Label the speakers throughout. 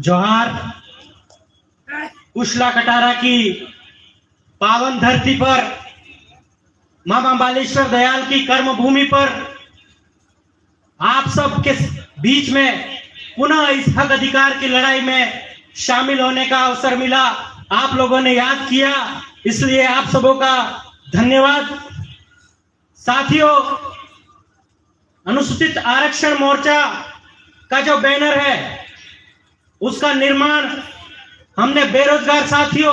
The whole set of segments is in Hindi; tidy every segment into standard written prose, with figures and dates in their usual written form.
Speaker 1: जोहार। कुशला कटारा की पावन धरती पर, मां बालेश्वर दयाल की कर्म भूमि पर आप सब के बीच में पुनः इस हक अधिकार की लड़ाई में शामिल होने का अवसर मिला। आप लोगों ने याद किया, इसलिए आप सबों का धन्यवाद। साथियों, अनुसूचित आरक्षण मोर्चा का जो बैनर है उसका निर्माण हमने बेरोजगार साथियों,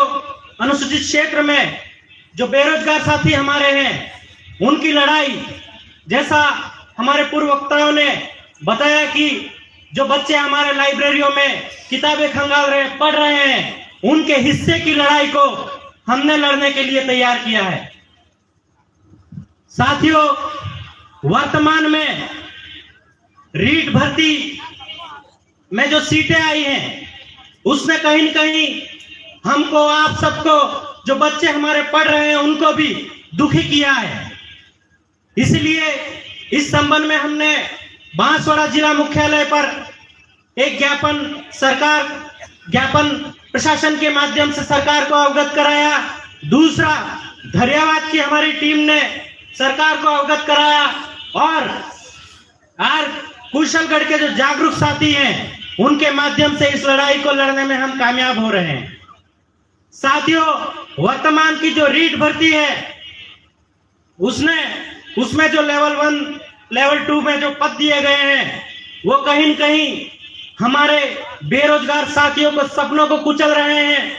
Speaker 1: अनुसूचित क्षेत्र में जो बेरोजगार साथी हमारे हैं उनकी लड़ाई, जैसा हमारे पूर्व वक्ताओं ने बताया कि जो बच्चे हमारे लाइब्रेरियों में किताबें खंगाल रहे पढ़ रहे हैं, उनके हिस्से की लड़ाई को हमने लड़ने के लिए तैयार किया है। साथियों, वर्तमान में रीट भर्ती में जो सीटें आई हैं उसने कहीं न कहीं हमको, आप सबको, जो बच्चे हमारे पढ़ रहे हैं उनको भी दुखी किया है। इसलिए इस संबंध में हमने बांसवाड़ा जिला मुख्यालय पर एक ज्ञापन प्रशासन के माध्यम से सरकार को अवगत कराया। दूसरा, धैर्यवाद की हमारी टीम ने सरकार को अवगत कराया और कुशलगढ़ के जो जागरूक साथी हैं उनके माध्यम से इस लड़ाई को लड़ने में हम कामयाब हो रहे हैं। साथियों, वर्तमान की जो रीट भर्ती है उसमें जो लेवल 1, लेवल 2 में जो पद दिए गए हैं वो कहीं न कहीं हमारे बेरोजगार साथियों को, सपनों को कुचल रहे हैं,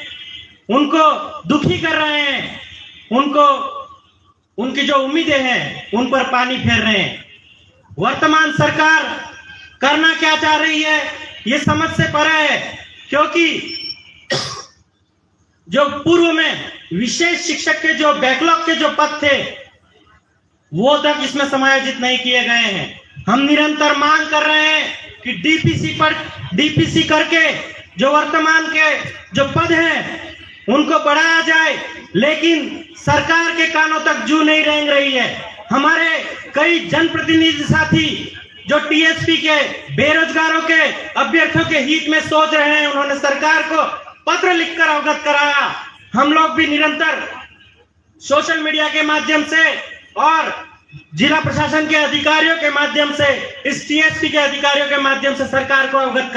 Speaker 1: उनको दुखी कर रहे हैं, उनकी जो उम्मीदें हैं उन पर पानी फेर रहे हैं। वर्तमान सरकार करना क्या चाह रही है ये समझ से परे है, क्योंकि जो पूर्व में विशेष शिक्षक के जो बैकलॉग के जो पद थे वो तक इसमें समायोजित नहीं किए गए हैं। हम निरंतर मांग कर रहे हैं कि डीपीसी करके जो वर्तमान के जो पद हैं उनको बढ़ाया जाए, लेकिन सरकार के कानों तक जू नहीं रेंग रही है। हमारे कई जनप्रतिनिधि साथी जो टीएसपी के बेरोजगारों के अभ्यर्थियों के हित में सोच रहे हैं, उन्होंने सरकार को पत्र लिखकर अवगत कराया। हम लोग भी निरंतर सोशल मीडिया के माध्यम से और जिला प्रशासन के अधिकारियों के माध्यम से, इस टीएसपी के अधिकारियों के माध्यम से सरकार को अवगत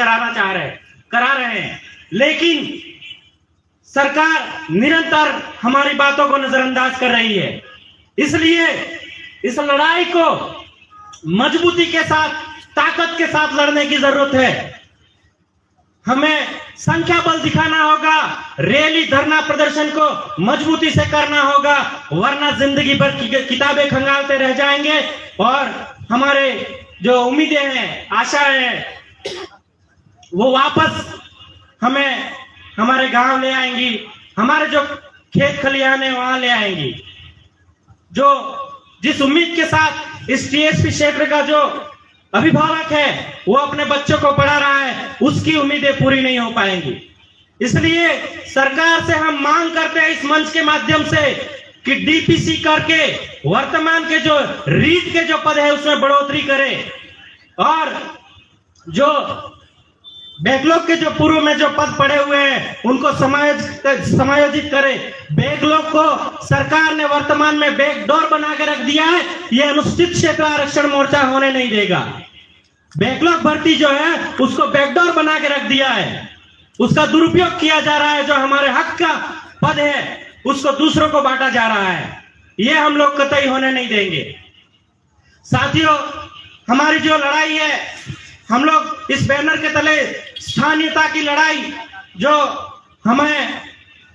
Speaker 1: करा रहे हैं, लेकिन सरकार निरंतर हमारी बातों को नजरअंदाज कर रही है। इसलिए इस लड़ाई को मजबूती के साथ, ताकत के साथ लड़ने की जरूरत है। हमें संख्या बल दिखाना होगा, रैली धरना प्रदर्शन को मजबूती से करना होगा, वरना जिंदगी भर किताबें खंगालते रह जाएंगे और हमारे जो उम्मीदें हैं, आशाएं हैं, वो वापस हमें हमारे गांव ले आएंगी, हमारे जो खेत खलिहान है वहां ले आएंगी। जिस उम्मीद के साथ इस टीएसपी क्षेत्र का जो अभिभावक है वो अपने बच्चों को पढ़ा रहा है, उसकी उम्मीदें पूरी नहीं हो पाएंगी। इसलिए सरकार से हम मांग करते हैं इस मंच के माध्यम से कि डीपीसी करके वर्तमान के जो रीट के जो पद है उसमें बढ़ोतरी करे और जो बैकलॉग के जो पूर्व में जो पद पड़े हुए हैं उनको समायोजित करे। बैकलॉग को सरकार ने वर्तमान में बैकडोर बना के रख दिया है, यह अनुसूचित क्षेत्र आरक्षण मोर्चा होने नहीं देगा। बैकलॉग भर्ती जो है उसको बैकडोर बना के रख दिया है, उसका दुरुपयोग किया जा रहा है। जो हमारे हक का पद है उसको दूसरों को बांटा जा रहा है, यह हम लोग कतई होने नहीं देंगे। साथियों, हमारी जो लड़ाई है, हम लोग इस बैनर के तले स्थानीयता की लड़ाई, जो हमें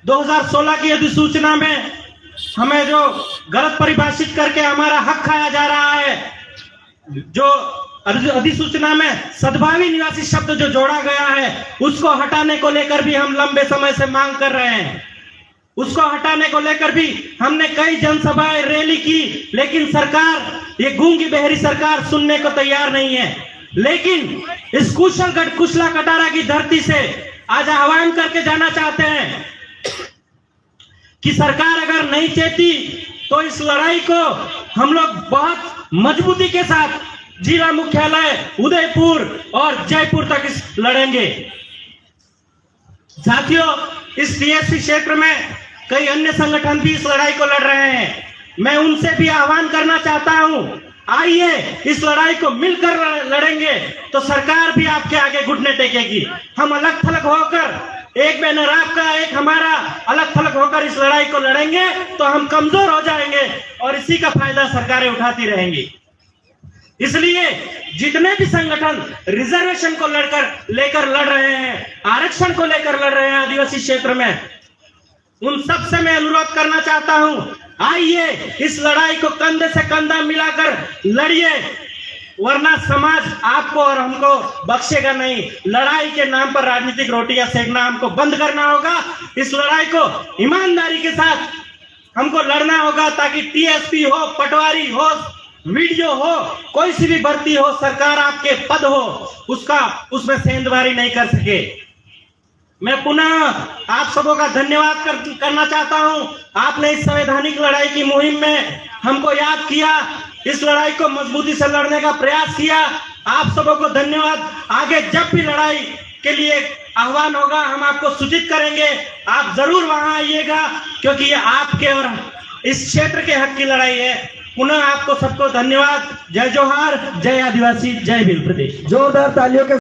Speaker 1: 2016 की अधिसूचना में हमें जो गलत परिभाषित करके हमारा हक खाया जा रहा है, जो अधिसूचना में सद्भावी निवासी शब्द जो जोड़ा गया है उसको हटाने को लेकर भी हम लंबे समय से मांग कर रहे हैं। उसको हटाने को लेकर भी हमने कई जनसभाएं, रैली की, लेकिन सरकार, ये गूंगी बहरी सरकार सुनने को तैयार नहीं है। लेकिन इस कुशला कटारा की धरती से आज आह्वान करके जाना चाहते हैं कि सरकार अगर नहीं चेती तो इस लड़ाई को हम लोग बहुत मजबूती के साथ जिला मुख्यालय उदयपुर और जयपुर तक लड़ेंगे। साथियों, इस टीएसपी क्षेत्र में कई अन्य संगठन भी इस लड़ाई को लड़ रहे हैं। मैं उनसे भी आह्वान करना चाहता हूं, आइए इस लड़ाई को मिलकर लड़ेंगे तो सरकार भी आपके आगे घुटने टेकेगी। हम अलग थलग होकर, एक बैनर आपका एक हमारा, अलग थलग होकर इस लड़ाई को लड़ेंगे तो हम कमजोर हो जाएंगे और इसी का फायदा सरकारें उठाती रहेंगी। इसलिए जितने भी संगठन रिजर्वेशन को लेकर लड़ रहे हैं, आरक्षण को लेकर लड़ रहे हैं आदिवासी क्षेत्र में, उन सब से मैं अनुरोध करना चाहता हूं, आइए इस लड़ाई को कंधे से कंधा मिलाकर लड़िए, वरना समाज आपको और हमको बख्शेगा नहीं। लड़ाई के नाम पर राजनीतिक रोटियां सेकना हमको बंद करना होगा। इस लड़ाई को ईमानदारी के साथ हमको लड़ना होगा ताकि टीएसपी हो, पटवारी हो, वीडियो हो, कोई सी भी भर्ती हो, सरकार आपके पद हो, उसमें सेंधमारी नहीं कर सके। मैं पुनः आप सबों का धन्यवाद करना चाहता हूं। आपने इस संवैधानिक लड़ाई की मुहिम में हमको याद किया, इस लड़ाई को मजबूती से लड़ने का प्रयास किया। आप सबों को धन्यवाद। आगे जब भी लड़ाई के लिए आह्वान होगा हम आपको सूचित करेंगे, आप जरूर वहां आइएगा, क्योंकि ये आपके और इस क्षेत्र के हक की लड़ाई है। पुनः आपको सबको धन्यवाद। जय जोहार, जय आदिवासी, जय भील प्रदेश।
Speaker 2: जोरदार तालियों के